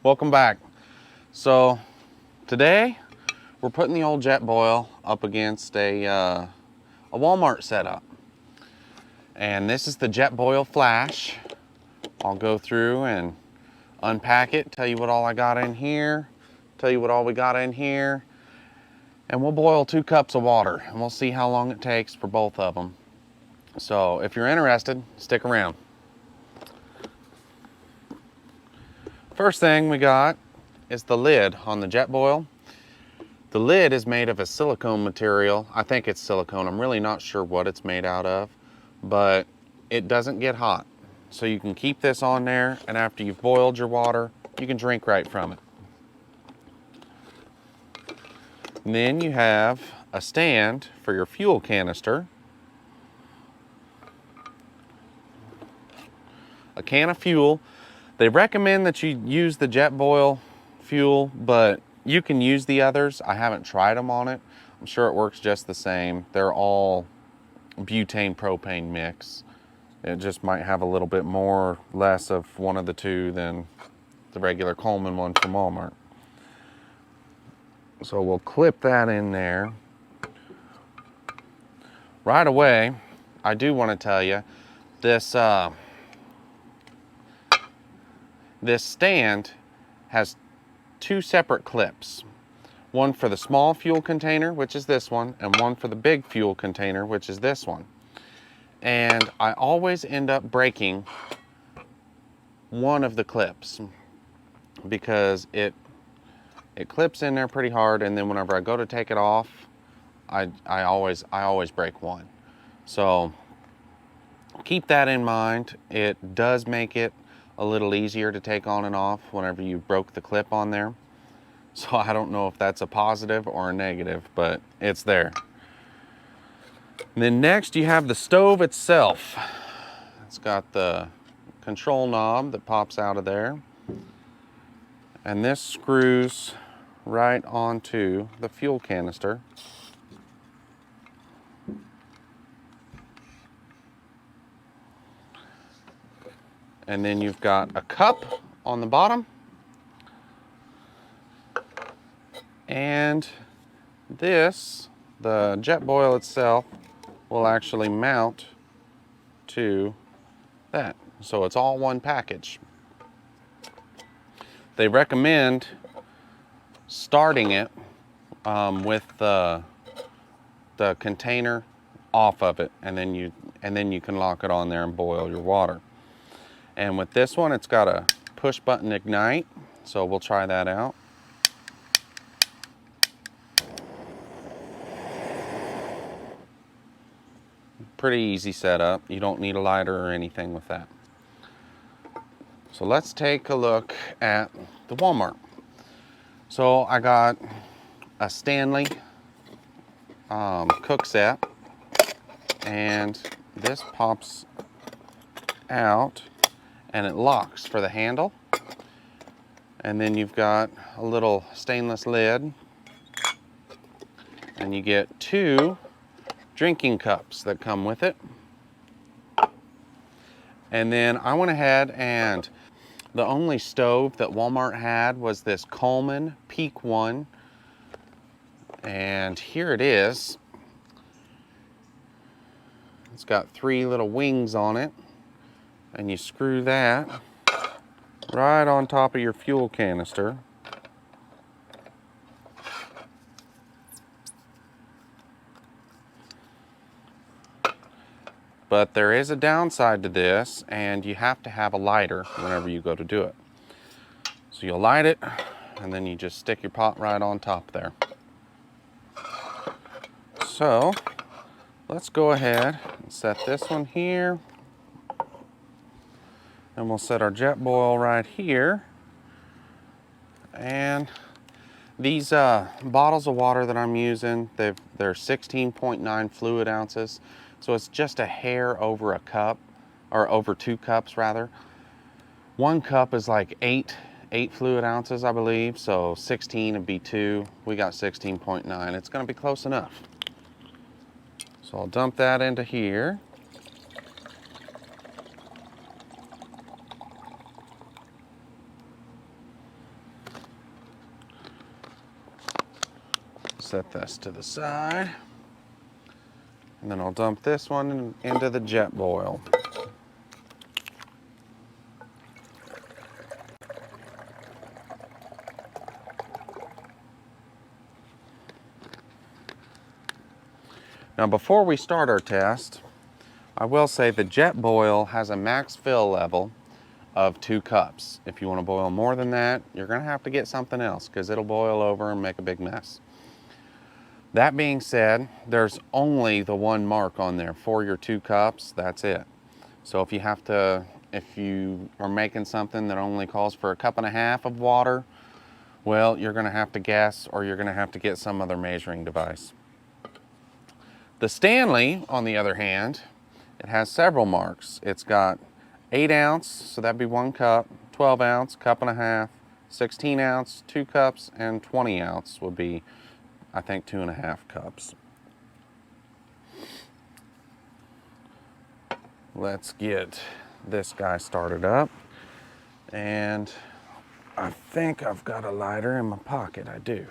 Welcome back. So today we're putting the old JetBoil up against a Walmart setup, and this is the JetBoil Flash. I'll go through and unpack it, tell you what all I got in here, tell you what all we got in here, and we'll boil 2 cups of water and we'll see how long it takes for both of them. So if you're interested, stick around. First thing we got is the lid on the JetBoil. The lid is made of a silicone material. I think it's silicone. I'm really not sure what it's made out of, but it doesn't get hot. So you can keep this on there, and after you've boiled your water, you can drink right from it. And then you have a stand for your fuel canister, a can of fuel. They recommend that you use the JetBoil fuel, but you can use the others. I haven't tried them on it. I'm sure it works just the same. They're all butane propane mix. It just might have a little bit more, less of one of the two than the regular Coleman one from Walmart. So we'll clip that in there. Right away, I do want to tell you, this stand has 2 separate clips. One for the small fuel container, which is this one, and one for the big fuel container, which is this one. And I always end up breaking one of the clips because it clips in there pretty hard, and then whenever I go to take it off, I always break one. So keep that in mind. It does make it a little easier to take on and off whenever you broke the clip on there. So I don't know if that's a positive or a negative, but it's there. And then next you have the stove itself. It's got the control knob that pops out of there. And this screws right onto the fuel canister. And then you've got a cup on the bottom. And this, the JetBoil itself, will actually mount to that. So it's all one package. They recommend starting it with the container off of it, and then you can lock it on there and boil your water. And with this one, it's got a push button ignite, so we'll try that out. Pretty easy setup. You don't need a lighter or anything with that. So let's take a look at the Walmart. So I got a Stanley cook set, and this pops out and it locks for the handle. And then you've got a little stainless lid, and you get 2 drinking cups that come with it. And then I went ahead, and the only stove that Walmart had was this Coleman Peak one. And here it is. It's got 3 little wings on it, and you screw that right on top of your fuel canister. But there is a downside to this, and you have to have a lighter whenever you go to do it. So you'll light it, and then you just stick your pot right on top there. So let's go ahead and set this one here. And we'll set our JetBoil right here. And these bottles of water that I'm using, they're 16.9 fluid ounces. So it's just a hair over a cup, or over 2 cups rather. 1 cup is like 8 fluid ounces, I believe. So 16 would be 2. We got 16.9. It's gonna be close enough. So I'll dump that into here. Set this to the side. And then I'll dump this one into the JetBoil. Now before we start our test, I will say the JetBoil has a max fill level of 2 cups. If you want to boil more than that, you're going to have to get something else because it'll boil over and make a big mess. That being said, there's only the 1 mark on there for your 2 cups. That's it. So if you are making something that only calls for 1.5 cups of water, well, you're going to have to guess, or you're going to have to get some other measuring device. The Stanley, on the other hand, it has several marks. It's got 8 ounce, so that'd be 1 cup, 12 ounce, 1.5 cups, 16 ounce, 2 cups, and 20 ounce would be, I think, 2.5 cups. Let's get this guy started up. And I think I've got a lighter in my pocket. I do.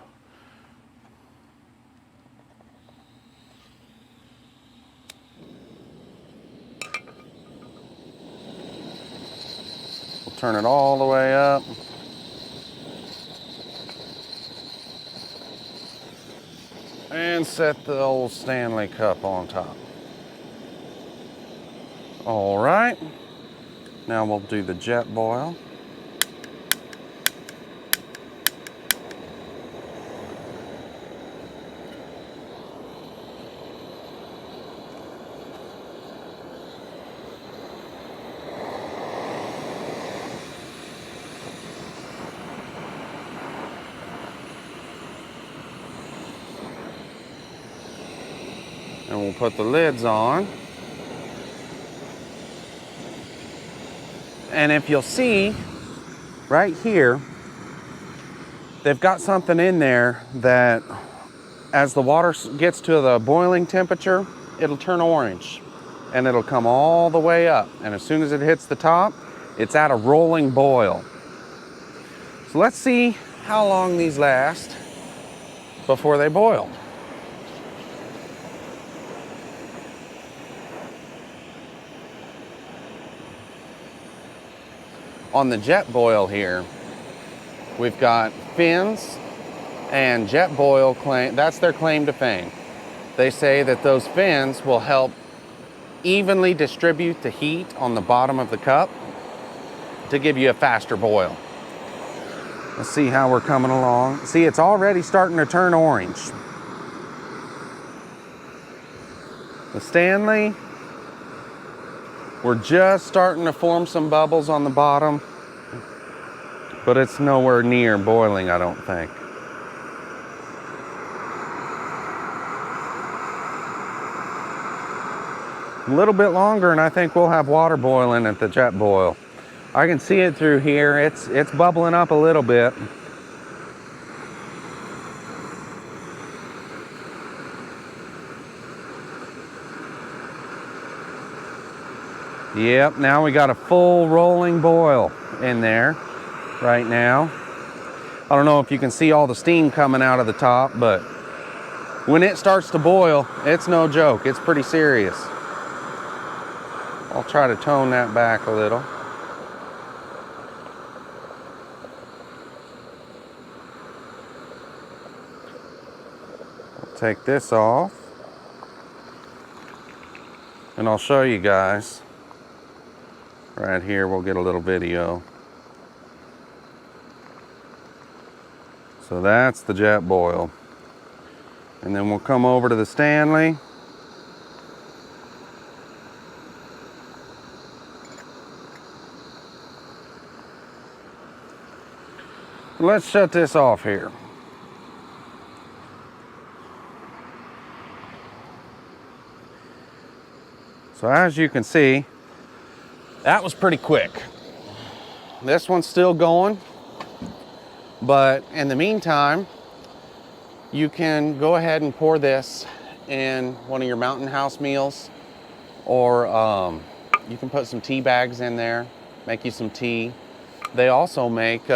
We'll turn it all the way up. And set the old Stanley cup on top. All right, now we'll do the JetBoil. And we'll put the lids on. And if you'll see, right here, they've got something in there that as the water gets to the boiling temperature, it'll turn orange and it'll come all the way up. And as soon as it hits the top, it's at a rolling boil. So let's see how long these last before they boil. On the JetBoil here, we've got fins, and JetBoil claim, that's their claim to fame. They say that those fins will help evenly distribute the heat on the bottom of the cup to give you a faster boil. Let's see how we're coming along. See, it's already starting to turn orange. The Stanley, we're just starting to form some bubbles on the bottom, but it's nowhere near boiling, I don't think. A little bit longer and I think we'll have water boiling at the JetBoil. I can see it through here. It's bubbling up a little bit. Yep, now we got a full rolling boil in there right now. I don't know if you can see all the steam coming out of the top, but when it starts to boil, it's no joke. It's pretty serious. I'll try to tone that back a little. I'll take this off, and I'll show you guys. Right here, we'll get a little video. So that's the JetBoil. And then we'll come over to the Stanley. Let's shut this off here. So as you can see, that was pretty quick. This one's still going, but in the meantime, you can go ahead and pour this in one of your Mountain House meals, or you can put some tea bags in there, make you some tea. They also make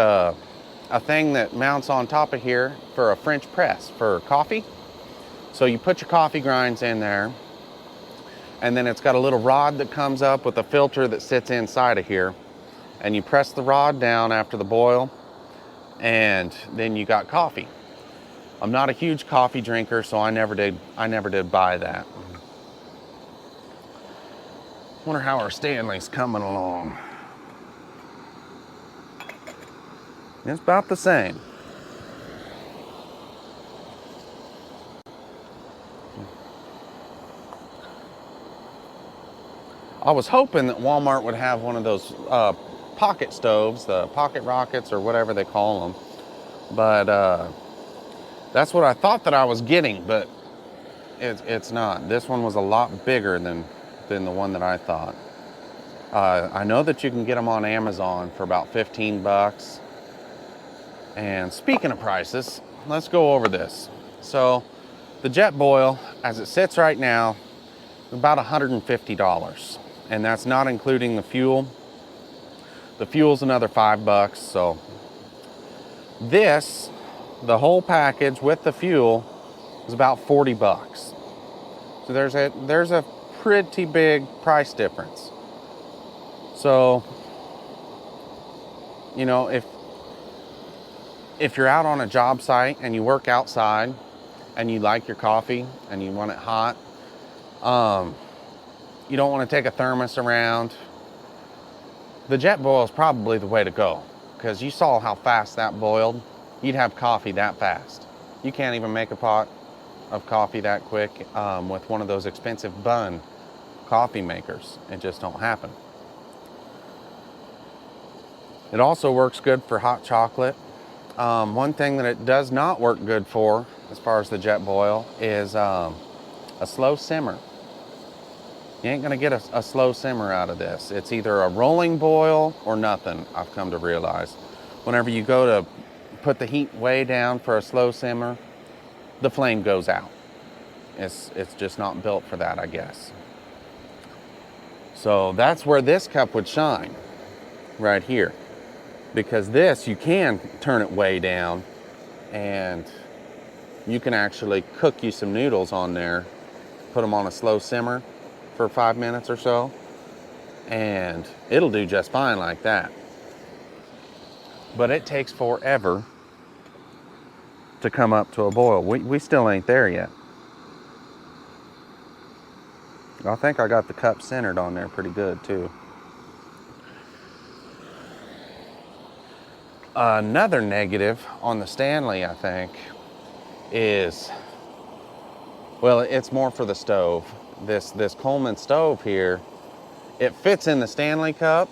a thing that mounts on top of here for a French press for coffee. So you put your coffee grinds in there, and then it's got a little rod that comes up with a filter that sits inside of here, and you press the rod down after the boil, and then you got coffee. I'm not a huge coffee drinker, so I never did buy that. Wonder how our Stanley's coming along. It's about the same. I was hoping that Walmart would have one of those pocket stoves, the pocket rockets or whatever they call them. But that's what I thought that I was getting, but it's not. This one was a lot bigger than the one that I thought. I know that you can get them on Amazon for about 15 bucks. And speaking of prices, let's go over this. So the JetBoil, as it sits right now, about $150. And that's not including the fuel. The fuel's another 5 bucks. So this, the whole package with the fuel, is about 40 bucks. So there's a pretty big price difference. So, you know, if you're out on a job site and you work outside and you like your coffee and you want it hot, you don't want to take a thermos around, the JetBoil is probably the way to go, because you saw how fast that boiled. You'd have coffee that fast. You can't even make a pot of coffee that quick with one of those expensive Bunn coffee makers. It just don't happen. It also works good for hot chocolate. One thing that it does not work good for, as far as the JetBoil, is a slow simmer. You ain't gonna get a slow simmer out of this. It's either a rolling boil or nothing, I've come to realize. Whenever you go to put the heat way down for a slow simmer, the flame goes out. It's just not built for that, I guess. So that's where this cup would shine, right here. Because this, you can turn it way down and you can actually cook you some noodles on there, put them on a slow simmer for 5 minutes or so, and it'll do just fine like that. But it takes forever to come up to a boil. We still ain't there yet. I think I got the cup centered on there pretty good too. Another negative on the Stanley, I think, is, well, it's more for the stove. This Coleman stove here, it fits in the Stanley cup,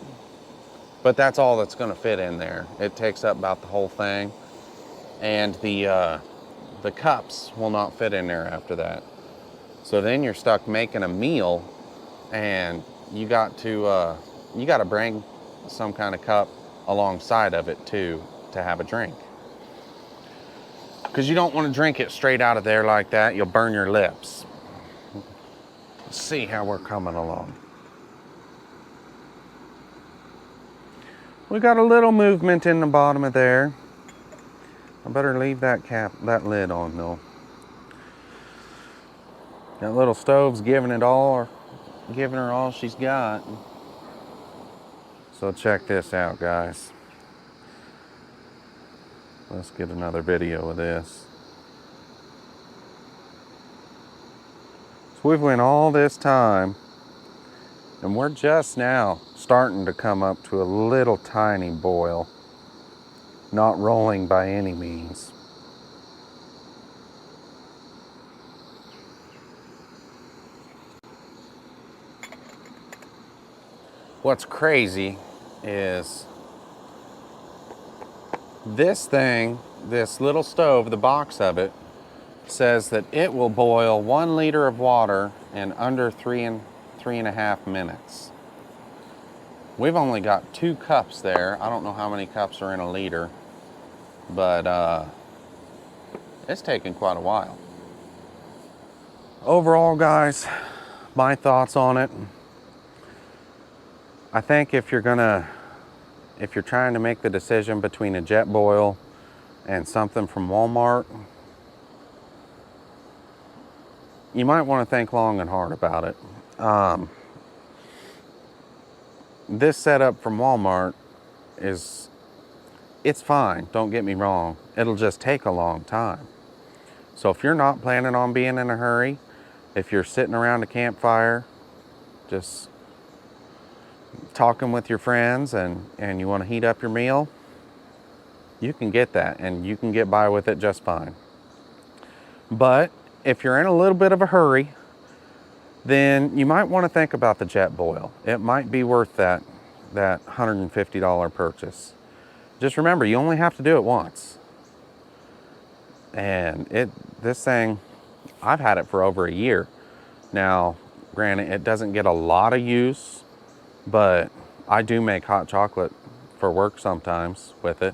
but that's all that's going to fit in there. It takes up about the whole thing, and the cups will not fit in there after that. So then you're stuck making a meal, and you got to bring some kind of cup alongside of it too to have a drink, because you don't want to drink it straight out of there like that. You'll burn your lips. Let's see how we're coming along. We got a little movement in the bottom of there. I better leave that lid on though. That little stove's giving her all she's got. So check this out, guys. Let's get another video of this. So we've went all this time, and we're just now starting to come up to a little tiny boil. Not rolling by any means. What's crazy is this thing, this little stove, the box of it, says that it will boil 1 liter of water in under 3.5 minutes. We've only got 2 cups there. I don't know how many cups are in a liter, but it's taken quite a while. Overall, guys, my thoughts on it. I think if you're trying to make the decision between a JetBoil and something from Walmart, you might want to think long and hard about it. This setup from Walmart it's fine, don't get me wrong. It'll just take a long time. So if you're not planning on being in a hurry, if you're sitting around a campfire, just talking with your friends and you want to heat up your meal, you can get that and you can get by with it just fine. But if you're in a little bit of a hurry, then you might want to think about the JetBoil. It might be worth that $150 purchase. Just remember, you only have to do it once. And this thing, I've had it for over a year. Now, granted, it doesn't get a lot of use, but I do make hot chocolate for work sometimes with it.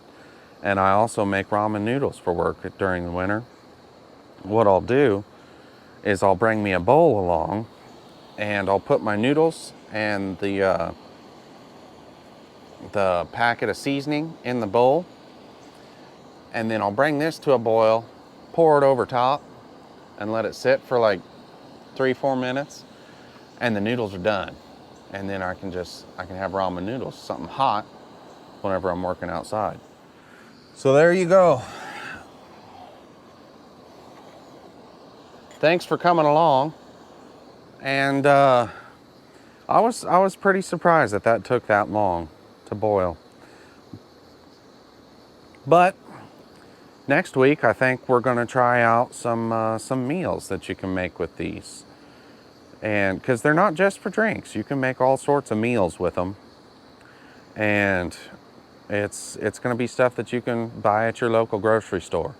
And I also make ramen noodles for work during the winter. What I'll do is I'll bring me a bowl along and I'll put my noodles and the packet of seasoning in the bowl. And then I'll bring this to a boil, pour it over top, and let it sit for like 3-4 minutes. And the noodles are done. And then I can have ramen noodles, something hot, whenever I'm working outside. So there you go. Thanks for coming along. And I was pretty surprised that took that long to boil. But next week, I think we're going to try out some meals that you can make with these. And because they're not just for drinks, you can make all sorts of meals with them. And it's going to be stuff that you can buy at your local grocery store.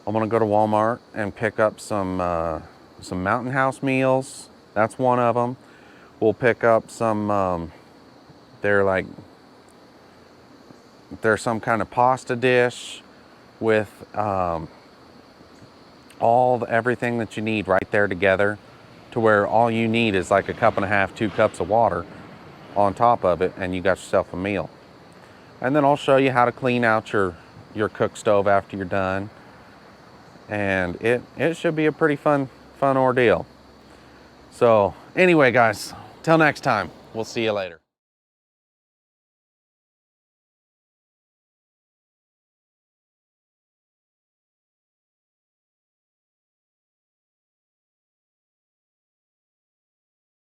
I'm going to go to Walmart and pick up some Mountain House meals. That's one of them. We'll pick up some, they're some kind of pasta dish with everything that you need right there together, to where all you need is like a cup and a half, 2 cups of water on top of it, and you got yourself a meal. And then I'll show you how to clean out your cook stove after you're done. And it should be a pretty fun ordeal. So anyway, guys, till next time, we'll see you later.